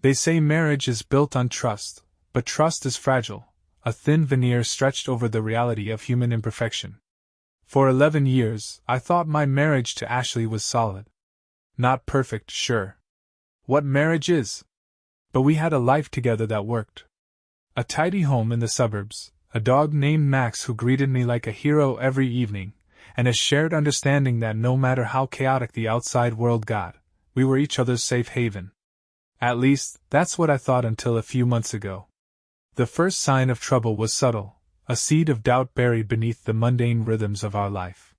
They say marriage is built on trust, but trust is fragile, a thin veneer stretched over the reality of human imperfection. For 11 years, I thought my marriage to Ashley was solid. Not perfect, sure. What marriage is? But we had a life together that worked. A tidy home in the suburbs, a dog named Max who greeted me like a hero every evening, and a shared understanding that no matter how chaotic the outside world got, we were each other's safe haven. At least, that's what I thought until a few months ago. The first sign of trouble was subtle, a seed of doubt buried beneath the mundane rhythms of our life.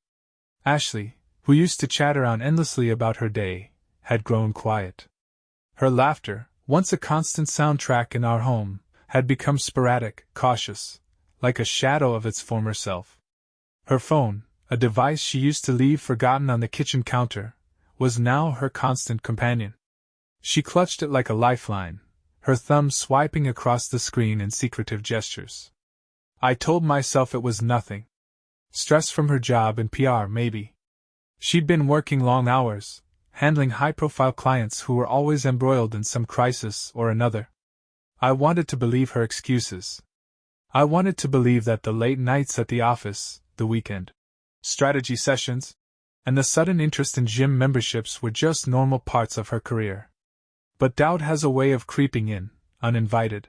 Ashley, who used to chatter on endlessly about her day, had grown quiet. Her laughter, once a constant soundtrack in our home, had become sporadic, cautious, like a shadow of its former self. Her phone, a device she used to leave forgotten on the kitchen counter, was now her constant companion. She clutched it like a lifeline, her thumb swiping across the screen in secretive gestures. I told myself it was nothing. Stress from her job in PR, maybe. She'd been working long hours, handling high-profile clients who were always embroiled in some crisis or another. I wanted to believe her excuses. I wanted to believe that the late nights at the office, the weekend strategy sessions, and the sudden interest in gym memberships were just normal parts of her career. But doubt has a way of creeping in, uninvited.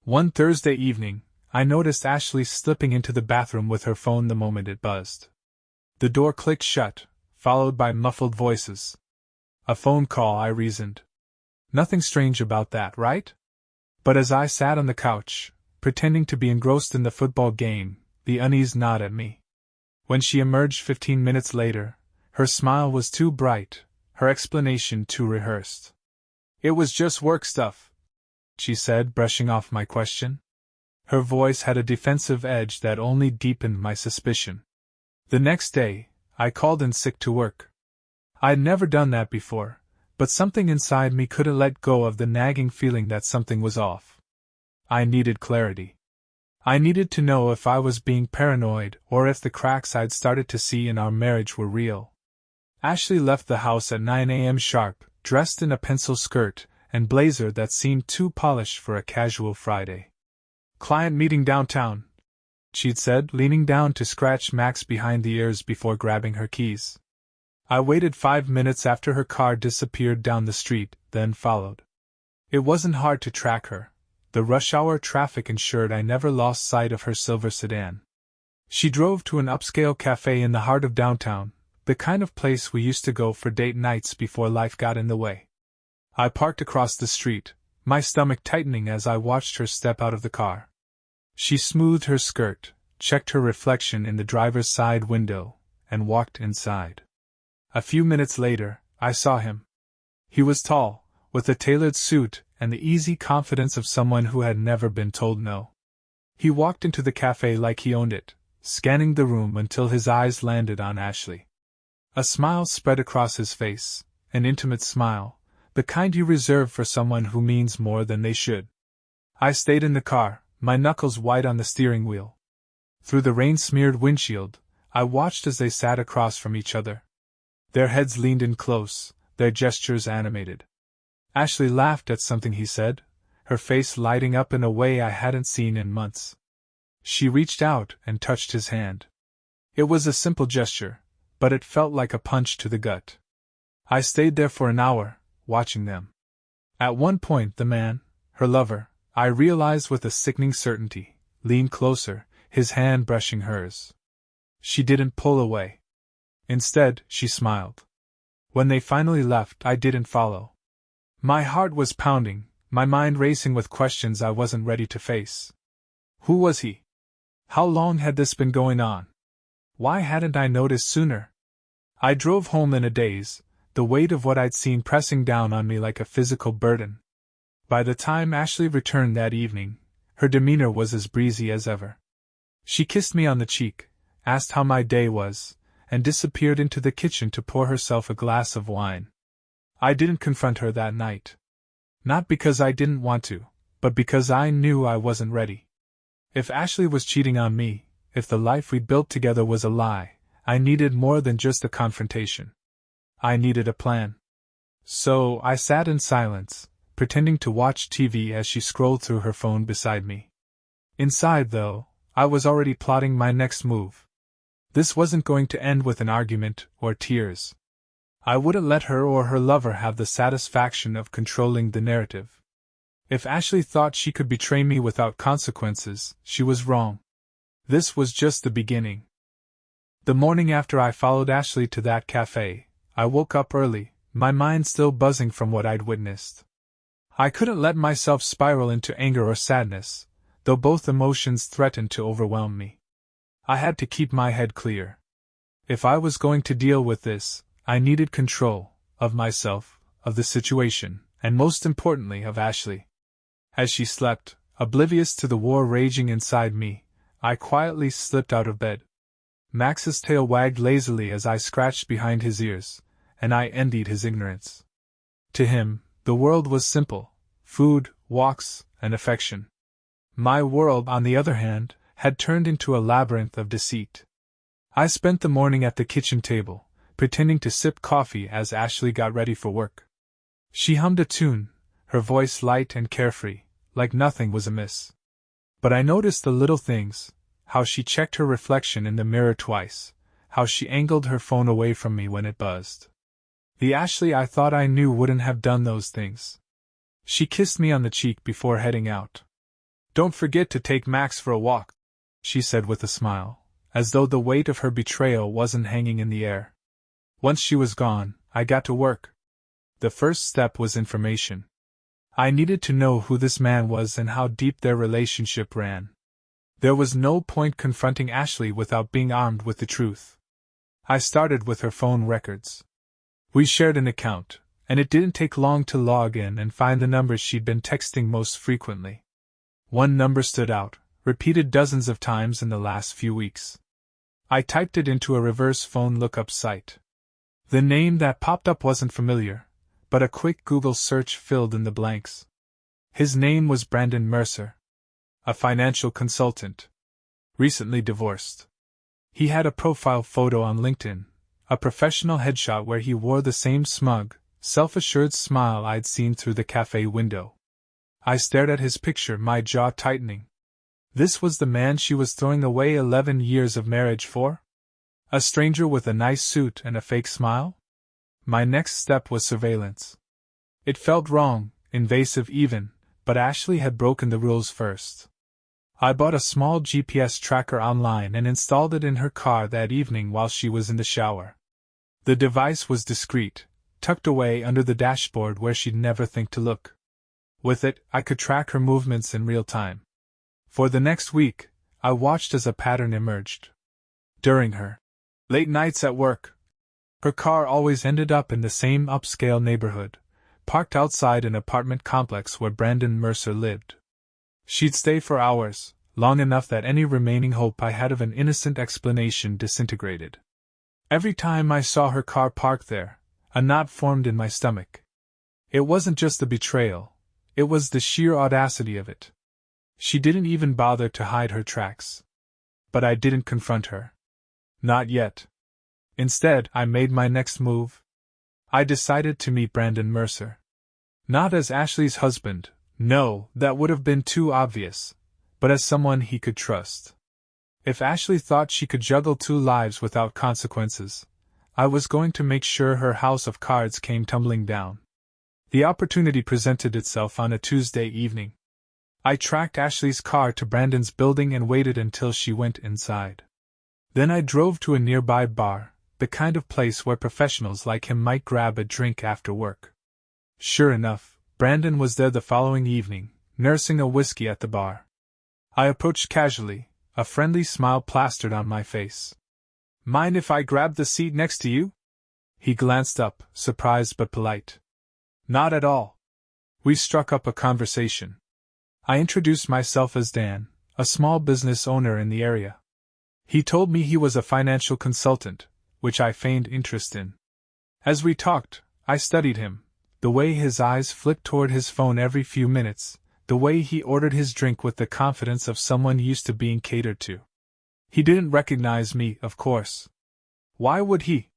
One Thursday evening, I noticed Ashley slipping into the bathroom with her phone the moment it buzzed. The door clicked shut, followed by muffled voices. A phone call, I reasoned. Nothing strange about that, right? But as I sat on the couch, pretending to be engrossed in the football game, the unease gnawed at me. When she emerged 15 minutes later, her smile was too bright, her explanation too rehearsed. "It was just work stuff," she said, brushing off my question. Her voice had a defensive edge that only deepened my suspicion. The next day, I called in sick to work. I'd never done that before, but something inside me couldn't let go of the nagging feeling that something was off. I needed clarity. I needed to know if I was being paranoid or if the cracks I'd started to see in our marriage were real. Ashley left the house at 9 a.m. sharp, dressed in a pencil skirt and blazer that seemed too polished for a casual Friday. "Client meeting downtown," she'd said, leaning down to scratch Max behind the ears before grabbing her keys. I waited 5 minutes after her car disappeared down the street, then followed. It wasn't hard to track her. The rush-hour traffic ensured I never lost sight of her silver sedan. She drove to an upscale cafe in the heart of downtown, the kind of place we used to go for date nights before life got in the way. I parked across the street, my stomach tightening as I watched her step out of the car. She smoothed her skirt, checked her reflection in the driver's side window, and walked inside. A few minutes later, I saw him. He was tall, with a tailored suit and the easy confidence of someone who had never been told no. He walked into the cafe like he owned it, scanning the room until his eyes landed on Ashley. A smile spread across his face, an intimate smile, the kind you reserve for someone who means more than they should. I stayed in the car, my knuckles white on the steering wheel. Through the rain-smeared windshield, I watched as they sat across from each other. Their heads leaned in close, their gestures animated. Ashley laughed at something he said, her face lighting up in a way I hadn't seen in months. She reached out and touched his hand. It was a simple gesture, but it felt like a punch to the gut. I stayed there for an hour, watching them. At one point the man, her lover, I realized with a sickening certainty, leaned closer, his hand brushing hers. She didn't pull away. Instead, she smiled. When they finally left, I didn't follow. My heart was pounding, my mind racing with questions I wasn't ready to face. Who was he? How long had this been going on? Why hadn't I noticed sooner? I drove home in a daze, the weight of what I'd seen pressing down on me like a physical burden. By the time Ashley returned that evening, her demeanor was as breezy as ever. She kissed me on the cheek, asked how my day was, and disappeared into the kitchen to pour herself a glass of wine. I didn't confront her that night. Not because I didn't want to, but because I knew I wasn't ready. If Ashley was cheating on me, if the life we'd built together was a lie, I needed more than just a confrontation. I needed a plan. So I sat in silence, pretending to watch TV as she scrolled through her phone beside me. Inside, though, I was already plotting my next move. This wasn't going to end with an argument or tears. I wouldn't let her or her lover have the satisfaction of controlling the narrative. If Ashley thought she could betray me without consequences, she was wrong. This was just the beginning. The morning after I followed Ashley to that cafe, I woke up early, my mind still buzzing from what I'd witnessed. I couldn't let myself spiral into anger or sadness, though both emotions threatened to overwhelm me. I had to keep my head clear. If I was going to deal with this, I needed control of myself, of the situation, and most importantly of Ashley. As she slept, oblivious to the war raging inside me, I quietly slipped out of bed. Max's tail wagged lazily as I scratched behind his ears, and I envied his ignorance. To him, the world was simple: food, walks, and affection. My world, on the other hand, had turned into a labyrinth of deceit. I spent the morning at the kitchen table, pretending to sip coffee as Ashley got ready for work. She hummed a tune, her voice light and carefree, like nothing was amiss. But I noticed the little things: how she checked her reflection in the mirror twice, how she angled her phone away from me when it buzzed. The Ashley I thought I knew wouldn't have done those things. She kissed me on the cheek before heading out. "Don't forget to take Max for a walk," she said with a smile, as though the weight of her betrayal wasn't hanging in the air. Once she was gone, I got to work. The first step was information. I needed to know who this man was and how deep their relationship ran. There was no point confronting Ashley without being armed with the truth. I started with her phone records. We shared an account, and it didn't take long to log in and find the numbers she'd been texting most frequently. One number stood out, repeated dozens of times in the last few weeks. I typed it into a reverse phone lookup site. The name that popped up wasn't familiar, but a quick Google search filled in the blanks. His name was Brandon Mercer. A financial consultant. Recently divorced. He had a profile photo on LinkedIn, a professional headshot where he wore the same smug, self-assured smile I'd seen through the cafe window. I stared at his picture, my jaw tightening. This was the man she was throwing away 11 years of marriage for? A stranger with a nice suit and a fake smile? My next step was surveillance. It felt wrong, invasive even, but Ashley had broken the rules first. I bought a small GPS tracker online and installed it in her car that evening while she was in the shower. The device was discreet, tucked away under the dashboard where she'd never think to look. With it, I could track her movements in real time. For the next week, I watched as a pattern emerged. During her late nights at work, her car always ended up in the same upscale neighborhood, parked outside an apartment complex where Brandon Mercer lived. She'd stay for hours, long enough that any remaining hope I had of an innocent explanation disintegrated. Every time I saw her car parked there, a knot formed in my stomach. It wasn't just the betrayal, it was the sheer audacity of it. She didn't even bother to hide her tracks. But I didn't confront her. Not yet. Instead, I made my next move. I decided to meet Brandon Mercer. Not as Ashley's husband, no, that would have been too obvious, but as someone he could trust. If Ashley thought she could juggle two lives without consequences, I was going to make sure her house of cards came tumbling down. The opportunity presented itself on a Tuesday evening. I tracked Ashley's car to Brandon's building and waited until she went inside. Then I drove to a nearby bar, the kind of place where professionals like him might grab a drink after work. Sure enough, Brandon was there the following evening, nursing a whiskey at the bar. I approached casually, a friendly smile plastered on my face. "Mind if I grab the seat next to you?" He glanced up, surprised but polite. "Not at all." We struck up a conversation. I introduced myself as Dan, a small business owner in the area. He told me he was a financial consultant, which I feigned interest in. As we talked, I studied him. The way his eyes flicked toward his phone every few minutes, the way he ordered his drink with the confidence of someone used to being catered to. He didn't recognize me, of course. Why would he?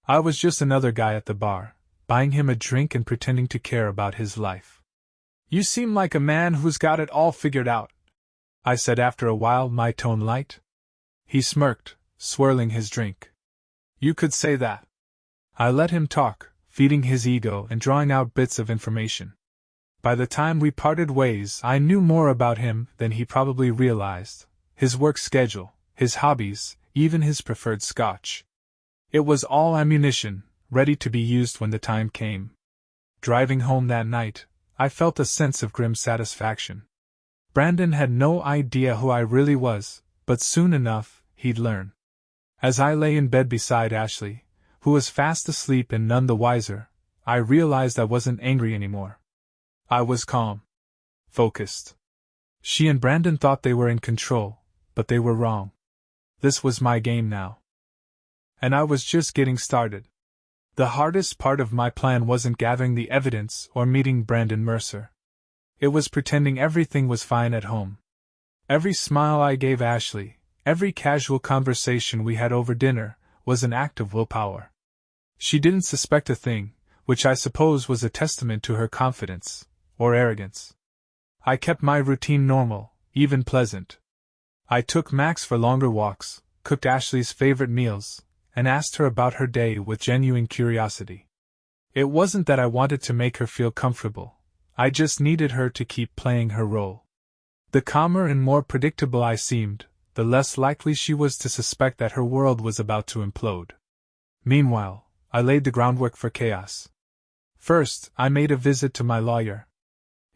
I was just another guy at the bar, buying him a drink and pretending to care about his life. You seem like a man who's got it all figured out, I said after a while, my tone light. He smirked, swirling his drink. You could say that. I let him talk, feeding his ego and drawing out bits of information. By the time we parted ways, I knew more about him than he probably realized. His work schedule, his hobbies, even his preferred scotch. It was all ammunition, ready to be used when the time came. Driving home that night, I felt a sense of grim satisfaction. Brandon had no idea who I really was, but soon enough, he'd learn. As I lay in bed beside Ashley, who was fast asleep and none the wiser, I realized I wasn't angry anymore. I was calm. Focused. She and Brandon thought they were in control, but they were wrong. This was my game now. And I was just getting started. The hardest part of my plan wasn't gathering the evidence or meeting Brandon Mercer. It was pretending everything was fine at home. Every smile I gave Ashley, every casual conversation we had over dinner, was an act of willpower. She didn't suspect a thing, which I suppose was a testament to her confidence, or arrogance. I kept my routine normal, even pleasant. I took Max for longer walks, cooked Ashley's favorite meals, and asked her about her day with genuine curiosity. It wasn't that I wanted to make her feel comfortable, I just needed her to keep playing her role. The calmer and more predictable I seemed, the less likely she was to suspect that her world was about to implode. Meanwhile, I laid the groundwork for chaos. First, I made a visit to my lawyer.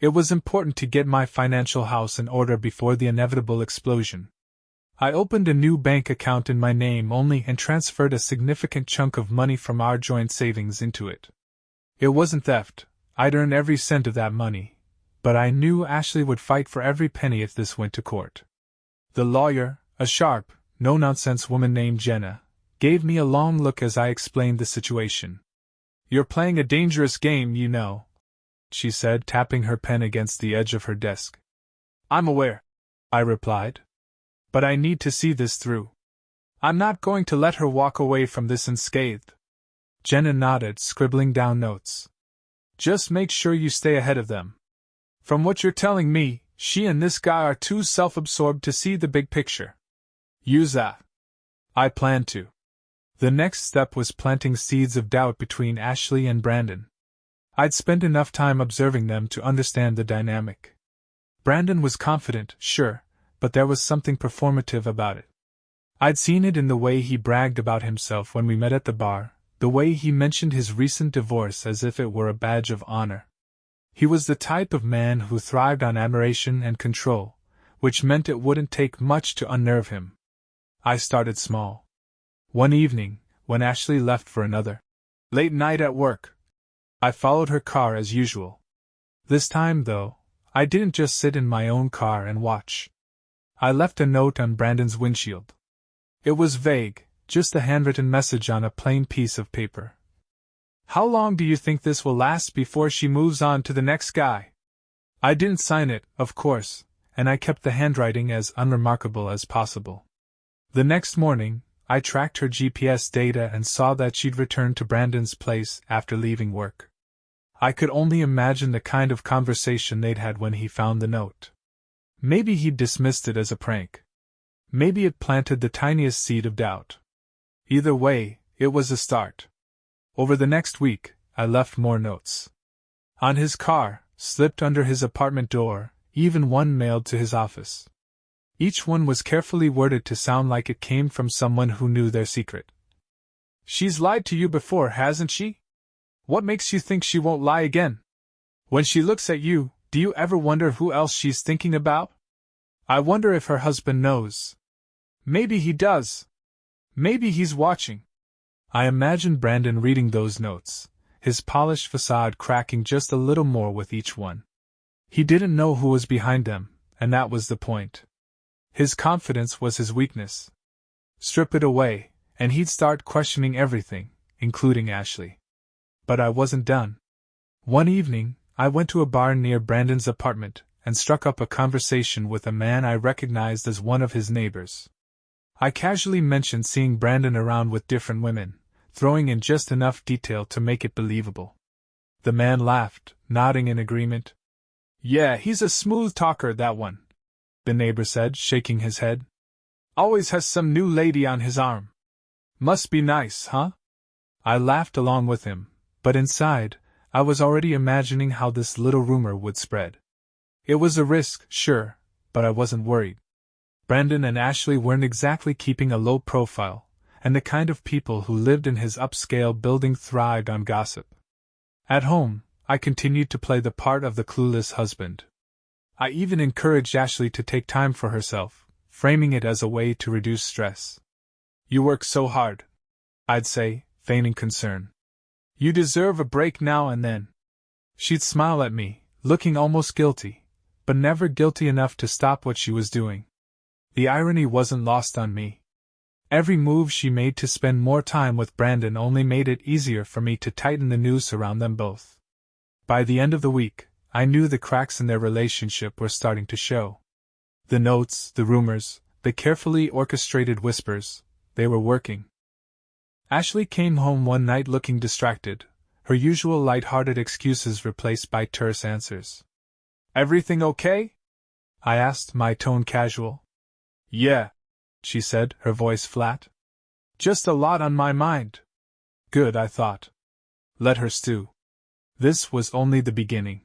It was important to get my financial house in order before the inevitable explosion. I opened a new bank account in my name only and transferred a significant chunk of money from our joint savings into it. It wasn't theft, I'd earn every cent of that money, but I knew Ashley would fight for every penny if this went to court. The lawyer, a sharp, no-nonsense woman named Jenna, gave me a long look as I explained the situation. "You're playing a dangerous game, you know," she said, tapping her pen against the edge of her desk. "I'm aware," I replied. "But I need to see this through. I'm not going to let her walk away from this unscathed." Jenna nodded, scribbling down notes. "Just make sure you stay ahead of them. From what you're telling me, she and this guy are too self-absorbed to see the big picture. Use that." I planned to. The next step was planting seeds of doubt between Ashley and Brandon. I'd spent enough time observing them to understand the dynamic. Brandon was confident, sure, but there was something performative about it. I'd seen it in the way he bragged about himself when we met at the bar, the way he mentioned his recent divorce as if it were a badge of honor. He was the type of man who thrived on admiration and control, which meant it wouldn't take much to unnerve him. I started small. One evening, when Ashley left for another late night at work, I followed her car as usual. This time, though, I didn't just sit in my own car and watch. I left a note on Brandon's windshield. It was vague, just a handwritten message on a plain piece of paper. "How long do you think this will last before she moves on to the next guy?" I didn't sign it, of course, and I kept the handwriting as unremarkable as possible. The next morning, I tracked her GPS data and saw that she'd returned to Brandon's place after leaving work. I could only imagine the kind of conversation they'd had when he found the note. Maybe he'd dismissed it as a prank. Maybe it planted the tiniest seed of doubt. Either way, it was a start. Over the next week, I left more notes. On his car, slipped under his apartment door, even one mailed to his office. Each one was carefully worded to sound like it came from someone who knew their secret. "She's lied to you before, hasn't she? What makes you think she won't lie again? When she looks at you, do you ever wonder who else she's thinking about? I wonder if her husband knows. Maybe he does. Maybe he's watching." I imagined Brandon reading those notes, his polished facade cracking just a little more with each one. He didn't know who was behind them, and that was the point. His confidence was his weakness. Strip it away, and he'd start questioning everything, including Ashley. But I wasn't done. One evening, I went to a bar near Brandon's apartment and struck up a conversation with a man I recognized as one of his neighbors. I casually mentioned seeing Brandon around with different women, throwing in just enough detail to make it believable. The man laughed, nodding in agreement. Yeah, he's a smooth talker, that one, the neighbor said, shaking his head. Always has some new lady on his arm. Must be nice, huh? I laughed along with him, but inside, I was already imagining how this little rumor would spread. It was a risk, sure, but I wasn't worried. Brandon and Ashley weren't exactly keeping a low profile, and the kind of people who lived in his upscale building thrived on gossip. At home, I continued to play the part of the clueless husband. I even encouraged Ashley to take time for herself, framing it as a way to reduce stress. You work so hard, I'd say, feigning concern. You deserve a break now and then. She'd smile at me, looking almost guilty, but never guilty enough to stop what she was doing. The irony wasn't lost on me. Every move she made to spend more time with Brandon only made it easier for me to tighten the noose around them both. By the end of the week, I knew the cracks in their relationship were starting to show. The notes, the rumors, the carefully orchestrated whispers, they were working. Ashley came home one night looking distracted, her usual light-hearted excuses replaced by terse answers. Everything okay? I asked, my tone casual. Yeah, she said, her voice flat. Just a lot on my mind. Good, I thought. Let her stew. This was only the beginning.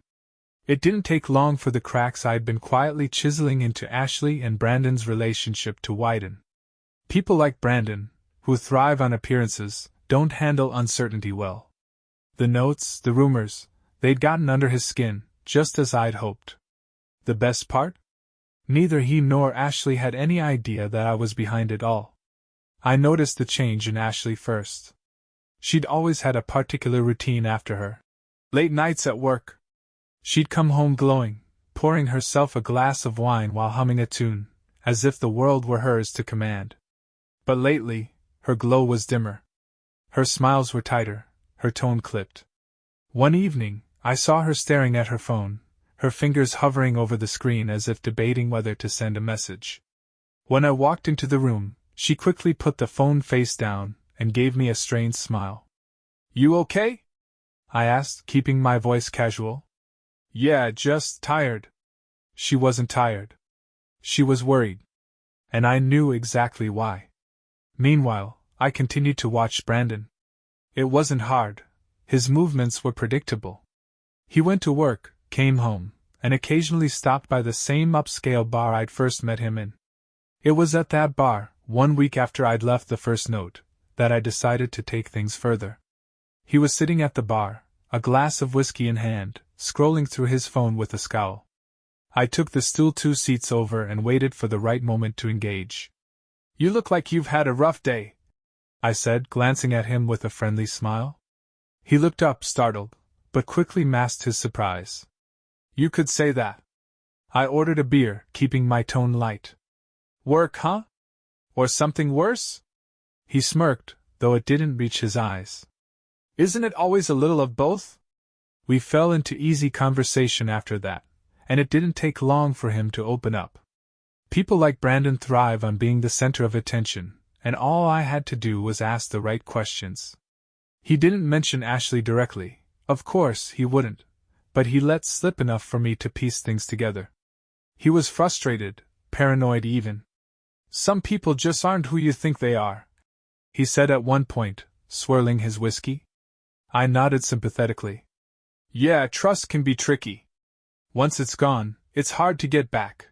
It didn't take long for the cracks I'd been quietly chiseling into Ashley and Brandon's relationship to widen. People like Brandon, who thrive on appearances, don't handle uncertainty well. The notes, the rumors, they'd gotten under his skin, just as I'd hoped. The best part? Neither he nor Ashley had any idea that I was behind it all. I noticed the change in Ashley first. She'd always had a particular routine after her late nights at work. She'd come home glowing, pouring herself a glass of wine while humming a tune, as if the world were hers to command. But lately, her glow was dimmer. Her smiles were tighter, her tone clipped. One evening, I saw her staring at her phone, her fingers hovering over the screen as if debating whether to send a message. When I walked into the room, she quickly put the phone face down and gave me a strained smile. You okay? I asked, keeping my voice casual. Yeah, just tired. She wasn't tired. She was worried. And I knew exactly why. Meanwhile, I continued to watch Brandon. It wasn't hard. His movements were predictable. He went to work, came home, and occasionally stopped by the same upscale bar I'd first met him in. It was at that bar, 1 week after I'd left the first note, that I decided to take things further. He was sitting at the bar, a glass of whiskey in hand, scrolling through his phone with a scowl. I took the stool 2 seats over and waited for the right moment to engage. You look like you've had a rough day, I said, glancing at him with a friendly smile. He looked up, startled, but quickly masked his surprise. You could say that. I ordered a beer, keeping my tone light. Work, huh? Or something worse? He smirked, though it didn't reach his eyes. Isn't it always a little of both? We fell into easy conversation after that, and it didn't take long for him to open up. People like Brandon thrive on being the center of attention, and all I had to do was ask the right questions. He didn't mention Ashley directly, of course he wouldn't, but he let slip enough for me to piece things together. He was frustrated, paranoid even. Some people just aren't who you think they are, he said at one point, swirling his whiskey. I nodded sympathetically. Yeah, trust can be tricky. Once it's gone, it's hard to get back.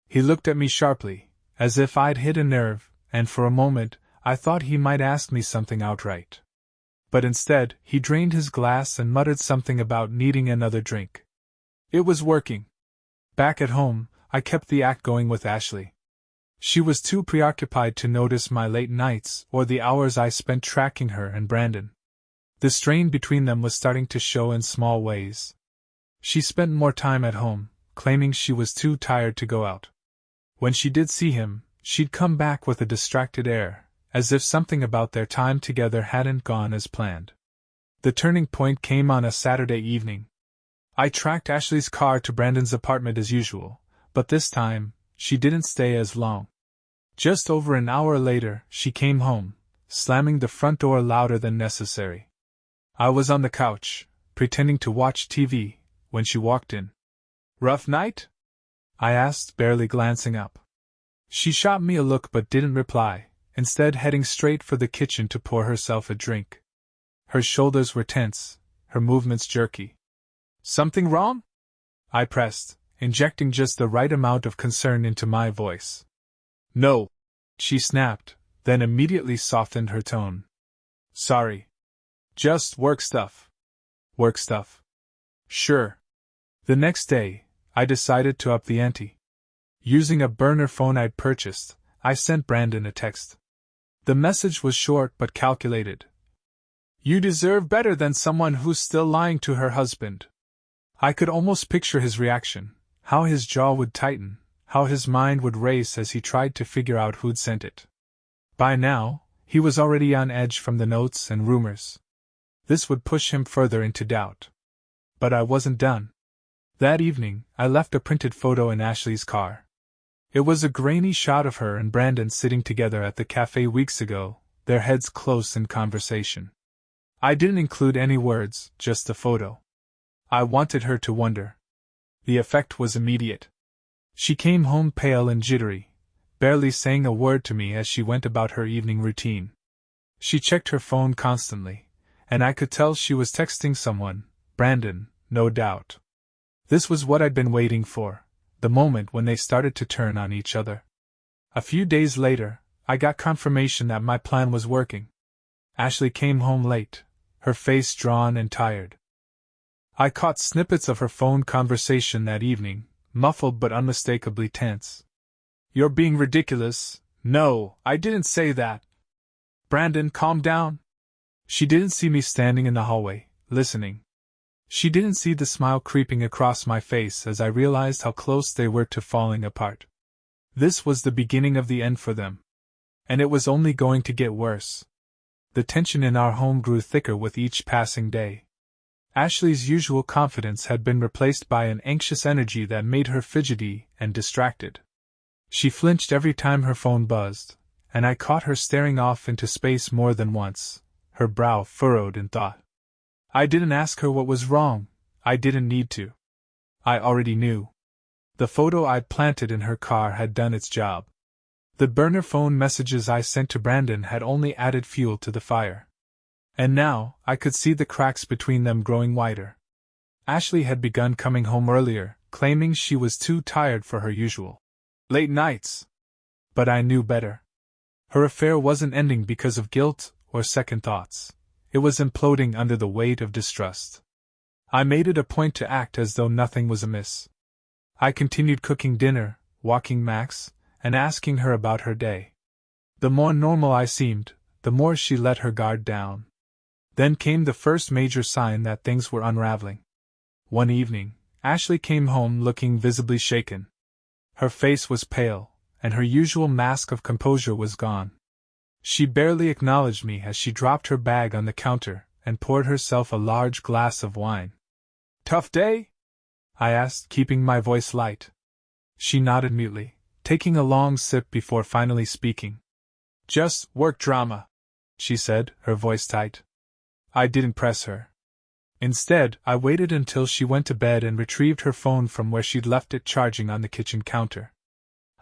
He looked at me sharply, as if I'd hit a nerve, and for a moment, I thought he might ask me something outright. But instead, he drained his glass and muttered something about needing another drink. It was working. Back at home, I kept the act going with Ashley. She was too preoccupied to notice my late nights or the hours I spent tracking her and Brandon. The strain between them was starting to show in small ways. She spent more time at home, claiming she was too tired to go out. When she did see him, she'd come back with a distracted air, as if something about their time together hadn't gone as planned. The turning point came on a Saturday evening. I tracked Ashley's car to Brandon's apartment as usual, but this time, she didn't stay as long. Just over an hour later, she came home, slamming the front door louder than necessary. I was on the couch, pretending to watch TV, when she walked in. Rough night? I asked, barely glancing up. She shot me a look but didn't reply, instead heading straight for the kitchen to pour herself a drink. Her shoulders were tense, her movements jerky. Something wrong? I pressed, injecting just the right amount of concern into my voice. No, she snapped, then immediately softened her tone. Sorry. Just work stuff. Work stuff. Sure. The next day, I decided to up the ante. Using a burner phone I'd purchased, I sent Brandon a text. The message was short but calculated. You deserve better than someone who's still lying to her husband. I could almost picture his reaction, how his jaw would tighten, how his mind would race as he tried to figure out who'd sent it. By now, he was already on edge from the notes and rumors. This would push him further into doubt. But I wasn't done. That evening, I left a printed photo in Ashley's car. It was a grainy shot of her and Brandon sitting together at the cafe weeks ago, their heads close in conversation. I didn't include any words, just the photo. I wanted her to wonder. The effect was immediate. She came home pale and jittery, barely saying a word to me as she went about her evening routine. She checked her phone constantly, and I could tell she was texting someone, Brandon, no doubt. This was what I'd been waiting for, the moment when they started to turn on each other. A few days later, I got confirmation that my plan was working. Ashley came home late, her face drawn and tired. I caught snippets of her phone conversation that evening, muffled but unmistakably tense. You're being ridiculous. No, I didn't say that. Brandon, calm down. She didn't see me standing in the hallway, listening. She didn't see the smile creeping across my face as I realized how close they were to falling apart. This was the beginning of the end for them. And it was only going to get worse. The tension in our home grew thicker with each passing day. Ashley's usual confidence had been replaced by an anxious energy that made her fidgety and distracted. She flinched every time her phone buzzed, and I caught her staring off into space more than once, her brow furrowed in thought. I didn't ask her what was wrong, I didn't need to. I already knew. The photo I'd planted in her car had done its job. The burner phone messages I sent to Brandon had only added fuel to the fire. And now, I could see the cracks between them growing wider. Ashley had begun coming home earlier, claiming she was too tired for her usual late nights. But I knew better. Her affair wasn't ending because of guilt or second thoughts. It was imploding under the weight of distrust. I made it a point to act as though nothing was amiss. I continued cooking dinner, walking Max, and asking her about her day. The more normal I seemed, the more she let her guard down. Then came the first major sign that things were unraveling. One evening, Ashley came home looking visibly shaken. Her face was pale, and her usual mask of composure was gone. She barely acknowledged me as she dropped her bag on the counter and poured herself a large glass of wine. Tough day? I asked, keeping my voice light. She nodded mutely, taking a long sip before finally speaking. Just work drama, she said, her voice tight. I didn't press her. Instead, I waited until she went to bed and retrieved her phone from where she'd left it charging on the kitchen counter.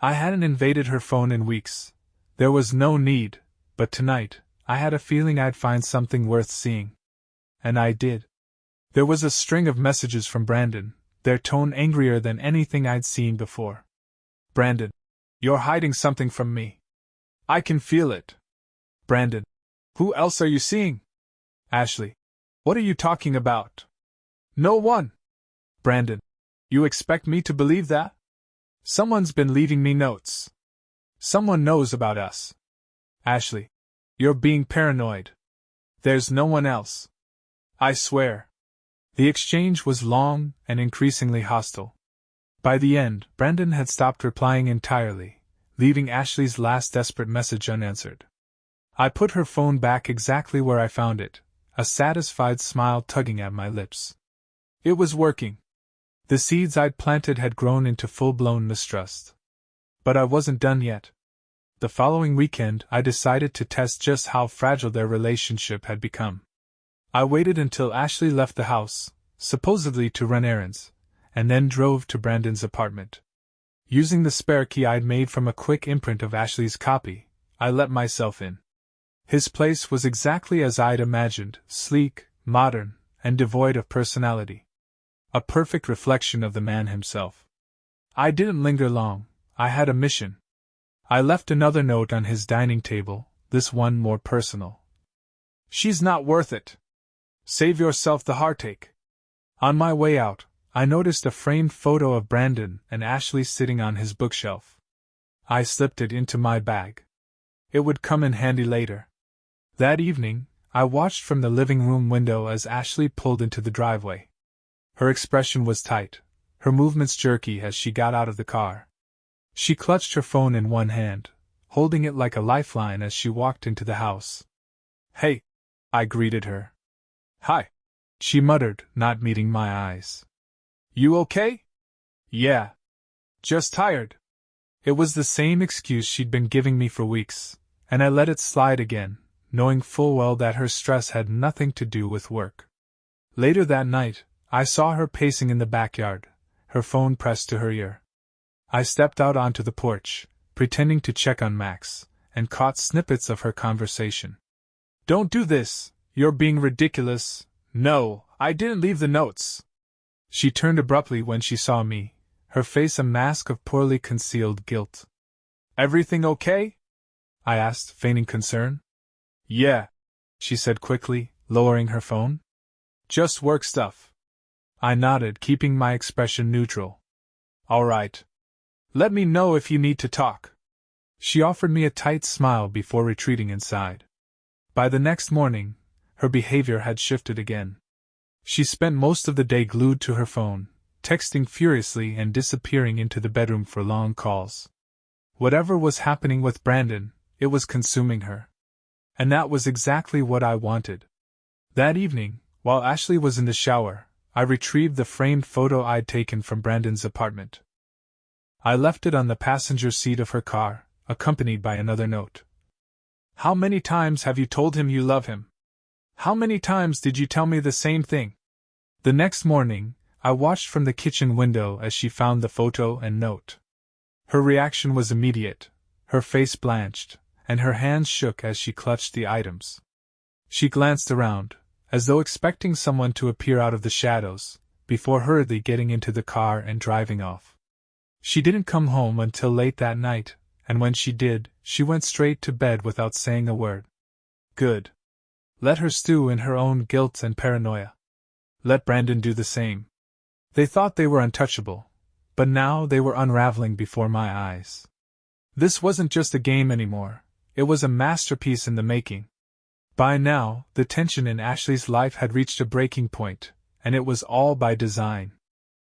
I hadn't invaded her phone in weeks. There was no need, but tonight, I had a feeling I'd find something worth seeing. And I did. There was a string of messages from Brandon, their tone angrier than anything I'd seen before. Brandon, you're hiding something from me. I can feel it. Brandon, who else are you seeing? Ashley, what are you talking about? No one. Brandon, you expect me to believe that? Someone's been leaving me notes. Someone knows about us. Ashley, you're being paranoid. There's no one else. I swear. The exchange was long and increasingly hostile. By the end, Brandon had stopped replying entirely, leaving Ashley's last desperate message unanswered. I put her phone back exactly where I found it, a satisfied smile tugging at my lips. It was working. The seeds I'd planted had grown into full-blown mistrust. But I wasn't done yet. The following weekend, I decided to test just how fragile their relationship had become. I waited until Ashley left the house, supposedly to run errands, and then drove to Brandon's apartment. Using the spare key I'd made from a quick imprint of Ashley's copy, I let myself in. His place was exactly as I'd imagined, sleek, modern, and devoid of personality. A perfect reflection of the man himself. I didn't linger long. I had a mission. I left another note on his dining table, this one more personal. "She's not worth it. Save yourself the heartache." On my way out, I noticed a framed photo of Brandon and Ashley sitting on his bookshelf. I slipped it into my bag. It would come in handy later. That evening, I watched from the living room window as Ashley pulled into the driveway. Her expression was tight, her movements jerky as she got out of the car. She clutched her phone in one hand, holding it like a lifeline as she walked into the house. "Hey," I greeted her. "Hi," she muttered, not meeting my eyes. "You okay?" "Yeah. Just tired." It was the same excuse she'd been giving me for weeks, and I let it slide again, knowing full well that her stress had nothing to do with work. Later that night, I saw her pacing in the backyard, her phone pressed to her ear. I stepped out onto the porch, pretending to check on Max, and caught snippets of her conversation. "Don't do this, you're being ridiculous." "No, I didn't leave the notes." She turned abruptly when she saw me, her face a mask of poorly concealed guilt. "Everything okay?" I asked, feigning concern. "Yeah," she said quickly, lowering her phone. "Just work stuff." I nodded, keeping my expression neutral. "All right. Let me know if you need to talk." She offered me a tight smile before retreating inside. By the next morning, her behavior had shifted again. She spent most of the day glued to her phone, texting furiously and disappearing into the bedroom for long calls. Whatever was happening with Brandon, it was consuming her. And that was exactly what I wanted. That evening, while Ashley was in the shower, I retrieved the framed photo I'd taken from Brandon's apartment. I left it on the passenger seat of her car, accompanied by another note. "How many times have you told him you love him? How many times did you tell me the same thing?" The next morning, I watched from the kitchen window as she found the photo and note. Her reaction was immediate, her face blanched, and her hands shook as she clutched the items. She glanced around, as though expecting someone to appear out of the shadows, before hurriedly getting into the car and driving off. She didn't come home until late that night, and when she did, she went straight to bed without saying a word. Good. Let her stew in her own guilt and paranoia. Let Brandon do the same. They thought they were untouchable, but now they were unraveling before my eyes. This wasn't just a game anymore, it was a masterpiece in the making. By now, the tension in Ashley's life had reached a breaking point, and it was all by design.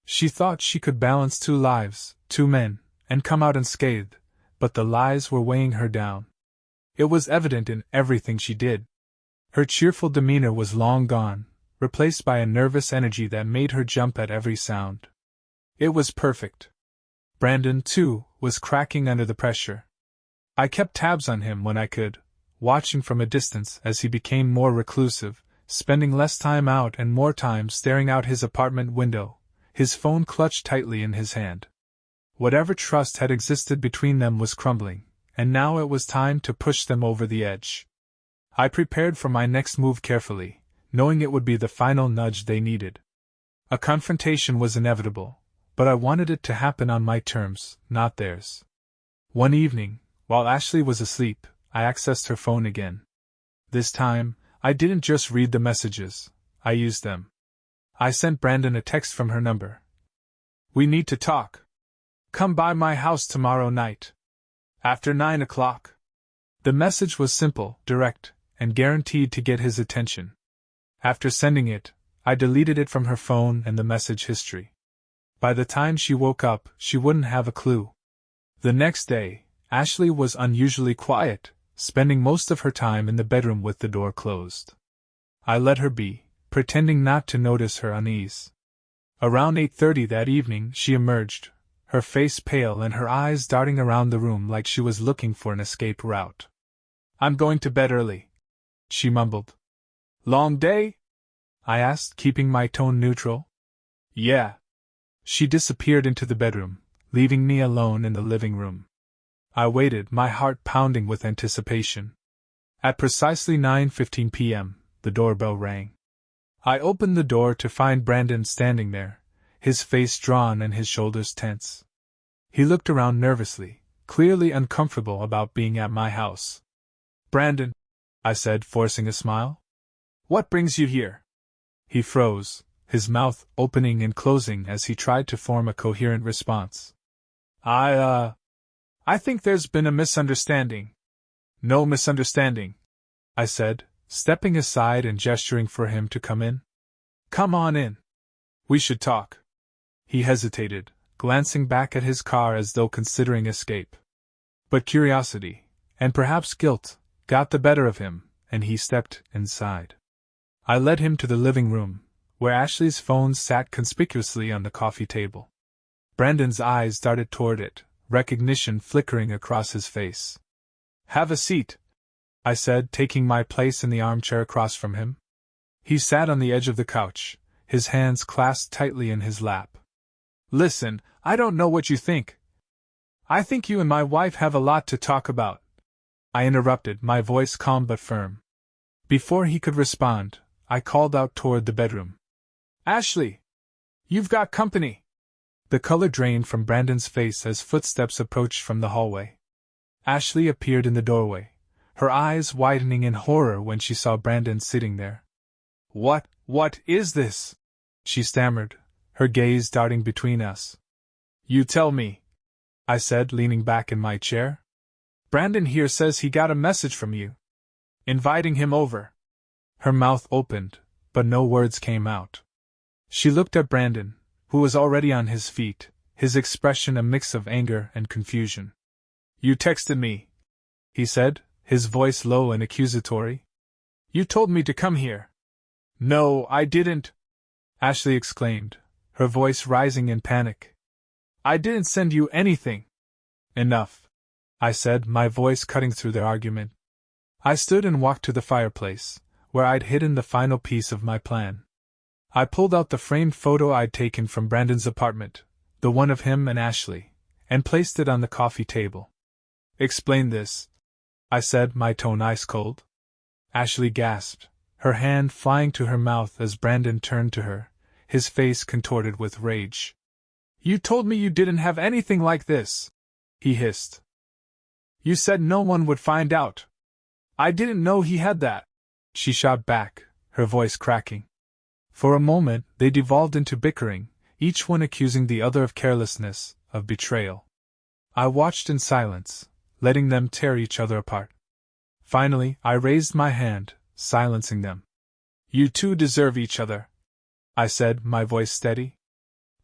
She thought she could balance two lives, two men, and come out unscathed, but the lies were weighing her down. It was evident in everything she did. Her cheerful demeanor was long gone, replaced by a nervous energy that made her jump at every sound. It was perfect. Brandon, too, was cracking under the pressure. I kept tabs on him when I could, watching from a distance as he became more reclusive, spending less time out and more time staring out his apartment window, his phone clutched tightly in his hand. Whatever trust had existed between them was crumbling, and now it was time to push them over the edge. I prepared for my next move carefully, knowing it would be the final nudge they needed. A confrontation was inevitable, but I wanted it to happen on my terms, not theirs. One evening, while Ashley was asleep, I accessed her phone again. This time, I didn't just read the messages, I used them. I sent Brandon a text from her number. "We need to talk. Come by my house tomorrow night. After 9 o'clock. The message was simple, direct, and guaranteed to get his attention. After sending it, I deleted it from her phone and the message history. By the time she woke up, she wouldn't have a clue. The next day, Ashley was unusually quiet, spending most of her time in the bedroom with the door closed. I let her be, pretending not to notice her unease. Around 8:30 that evening she emerged, her face pale and her eyes darting around the room like she was looking for an escape route. "I'm going to bed early," she mumbled. "Long day?" I asked, keeping my tone neutral. "Yeah. She disappeared into the bedroom, leaving me alone in the living room. I waited, my heart pounding with anticipation. At precisely 9:15 p.m., the doorbell rang. I opened the door to find Brandon standing there, his face drawn and his shoulders tense. He looked around nervously, clearly uncomfortable about being at my house. "Brandon," I said, forcing a smile. "What brings you here?" He froze, his mouth opening and closing as he tried to form a coherent response. I think there's been a misunderstanding." "No misunderstanding," I said, stepping aside and gesturing for him to come in. "Come on in. We should talk." He hesitated, glancing back at his car as though considering escape. But curiosity, and perhaps guilt, got the better of him, and he stepped inside. I led him to the living room, where Ashley's phone sat conspicuously on the coffee table. Brandon's eyes darted toward it, recognition flickering across his face. "Have a seat," I said, taking my place in the armchair across from him. He sat on the edge of the couch, his hands clasped tightly in his lap. "Listen, I don't know what you think. I think you and my wife have a lot to talk about," I interrupted, my voice calm but firm. Before he could respond, I called out toward the bedroom. "Ashley! You've got company!" The color drained from Brandon's face as footsteps approached from the hallway. Ashley appeared in the doorway, her eyes widening in horror when she saw Brandon sitting there. What is this?" she stammered, her gaze darting between us. "You tell me," I said, leaning back in my chair. "Brandon here says he got a message from you, inviting him over." Her mouth opened, but no words came out. She looked at Brandon, who was already on his feet, his expression a mix of anger and confusion. "You texted me," he said, his voice low and accusatory. "You told me to come here." "No, I didn't," Ashley exclaimed, her voice rising in panic. "I didn't send you anything." "Enough," I said, my voice cutting through their argument. I stood and walked to the fireplace, where I'd hidden the final piece of my plan. I pulled out the framed photo I'd taken from Brandon's apartment, the one of him and Ashley, and placed it on the coffee table. "Explain this," I said, my tone ice cold. Ashley gasped, her hand flying to her mouth as Brandon turned to her, his face contorted with rage. "You told me you didn't have anything like this," he hissed. "You said no one would find out. I didn't know he had that," she shot back, her voice cracking. For a moment, they devolved into bickering, each one accusing the other of carelessness, of betrayal. I watched in silence, letting them tear each other apart. Finally, I raised my hand, silencing them. "You two deserve each other," I said, my voice steady.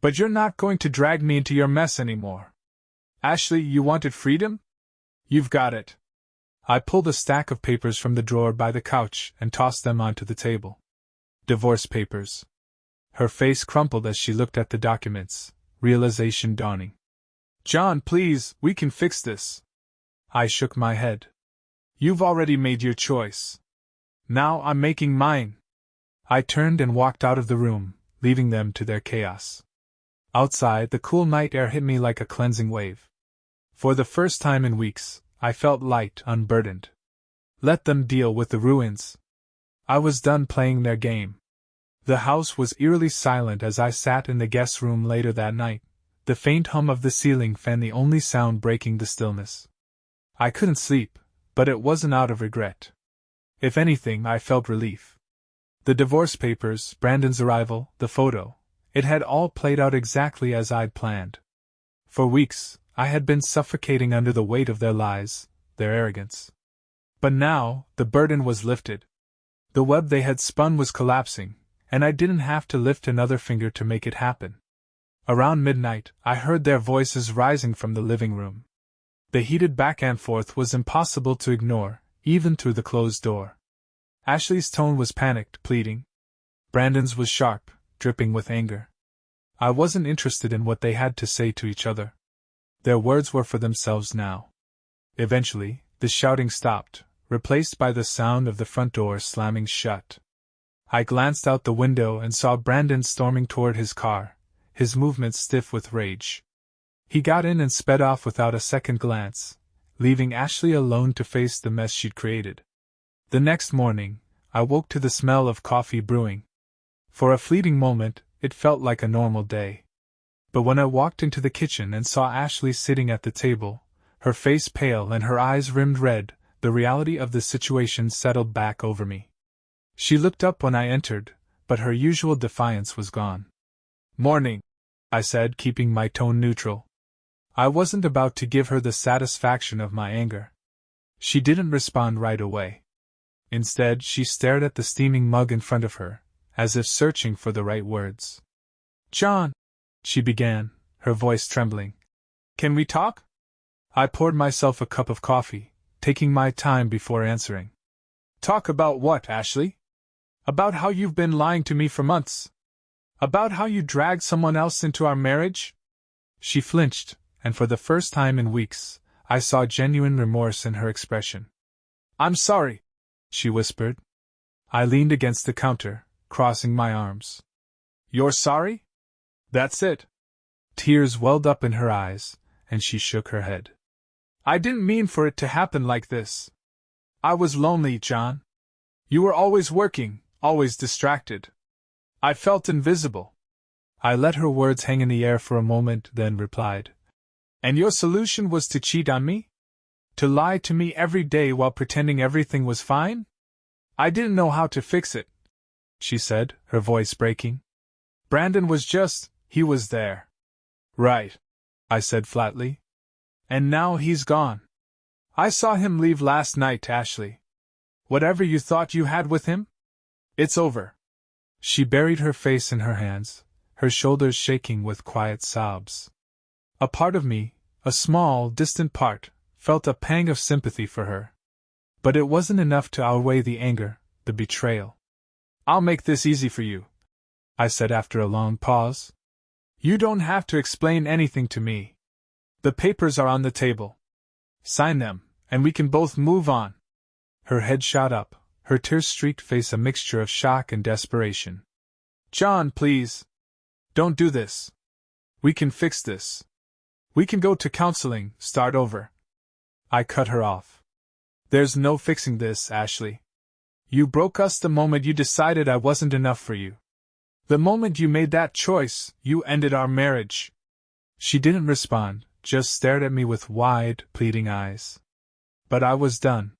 "But you're not going to drag me into your mess anymore. Ashley, you wanted freedom? You've got it." I pulled a stack of papers from the drawer by the couch and tossed them onto the table. "Divorce papers." Her face crumpled as she looked at the documents, realization dawning. "John, please, we can fix this." I shook my head. "You've already made your choice. Now I'm making mine." I turned and walked out of the room, leaving them to their chaos. Outside, the cool night air hit me like a cleansing wave. For the first time in weeks, I felt light, unburdened. Let them deal with the ruins. I was done playing their game. The house was eerily silent as I sat in the guest room later that night, the faint hum of the ceiling fan the only sound breaking the stillness. I couldn't sleep, but it wasn't out of regret. If anything, I felt relief. The divorce papers, Brandon's arrival, the photo, it had all played out exactly as I'd planned. For weeks, I had been suffocating under the weight of their lies, their arrogance. But now, the burden was lifted. The web they had spun was collapsing, and I didn't have to lift another finger to make it happen. Around midnight, I heard their voices rising from the living room. The heated back and forth was impossible to ignore, even through the closed door. Ashley's tone was panicked, pleading. Brandon's was sharp, dripping with anger. I wasn't interested in what they had to say to each other. Their words were for themselves now. Eventually, the shouting stopped, replaced by the sound of the front door slamming shut. I glanced out the window and saw Brandon storming toward his car, his movements stiff with rage. He got in and sped off without a second glance, leaving Ashley alone to face the mess she'd created. The next morning, I woke to the smell of coffee brewing. For a fleeting moment, it felt like a normal day. But when I walked into the kitchen and saw Ashley sitting at the table, her face pale and her eyes rimmed red, the reality of the situation settled back over me. She looked up when I entered, but her usual defiance was gone. "Morning," I said, keeping my tone neutral. I wasn't about to give her the satisfaction of my anger. She didn't respond right away. Instead, she stared at the steaming mug in front of her, as if searching for the right words. "John," she began, her voice trembling. "Can we talk?" I poured myself a cup of coffee, taking my time before answering. "Talk about what, Ashley? About how you've been lying to me for months? About how you dragged someone else into our marriage?" She flinched, and for the first time in weeks, I saw genuine remorse in her expression. "I'm sorry," she whispered. I leaned against the counter, crossing my arms. "You're sorry? That's it." Tears welled up in her eyes, and she shook her head. "I didn't mean for it to happen like this. I was lonely, John. You were always working, always distracted. I felt invisible." I let her words hang in the air for a moment, then replied. "And your solution was to cheat on me? To lie to me every day while pretending everything was fine? I didn't know how to fix it," she said, her voice breaking. "Brandon was he was there." "Right," I said flatly. "And now he's gone. I saw him leave last night, Ashley. Whatever you thought you had with him? It's over." She buried her face in her hands, her shoulders shaking with quiet sobs. A part of me, a small, distant part, felt a pang of sympathy for her. But it wasn't enough to outweigh the anger, the betrayal. "I'll make this easy for you," I said after a long pause. "You don't have to explain anything to me. The papers are on the table. Sign them, and we can both move on." Her head shot up, her tear-streaked face a mixture of shock and desperation. "John, please. Don't do this. We can fix this. We can go to counseling, start over." I cut her off. "There's no fixing this, Ashley. You broke us the moment you decided I wasn't enough for you. The moment you made that choice, you ended our marriage." She didn't respond, just stared at me with wide, pleading eyes. But I was done.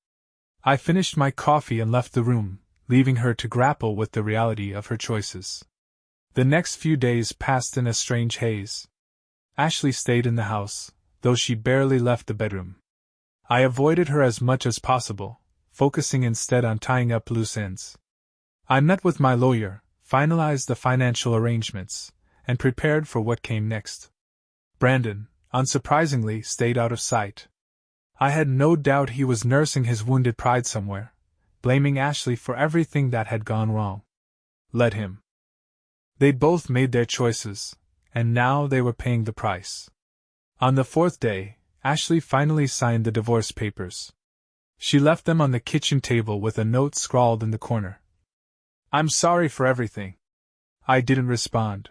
I finished my coffee and left the room, leaving her to grapple with the reality of her choices. The next few days passed in a strange haze. Ashley stayed in the house, though she barely left the bedroom. I avoided her as much as possible, focusing instead on tying up loose ends. I met with my lawyer, finalized the financial arrangements, and prepared for what came next. Brandon, unsurprisingly, stayed out of sight. I had no doubt he was nursing his wounded pride somewhere, blaming Ashley for everything that had gone wrong. Let him. They both made their choices, and now they were paying the price. On the fourth day, Ashley finally signed the divorce papers. She left them on the kitchen table with a note scrawled in the corner. "I'm sorry for everything." I didn't respond.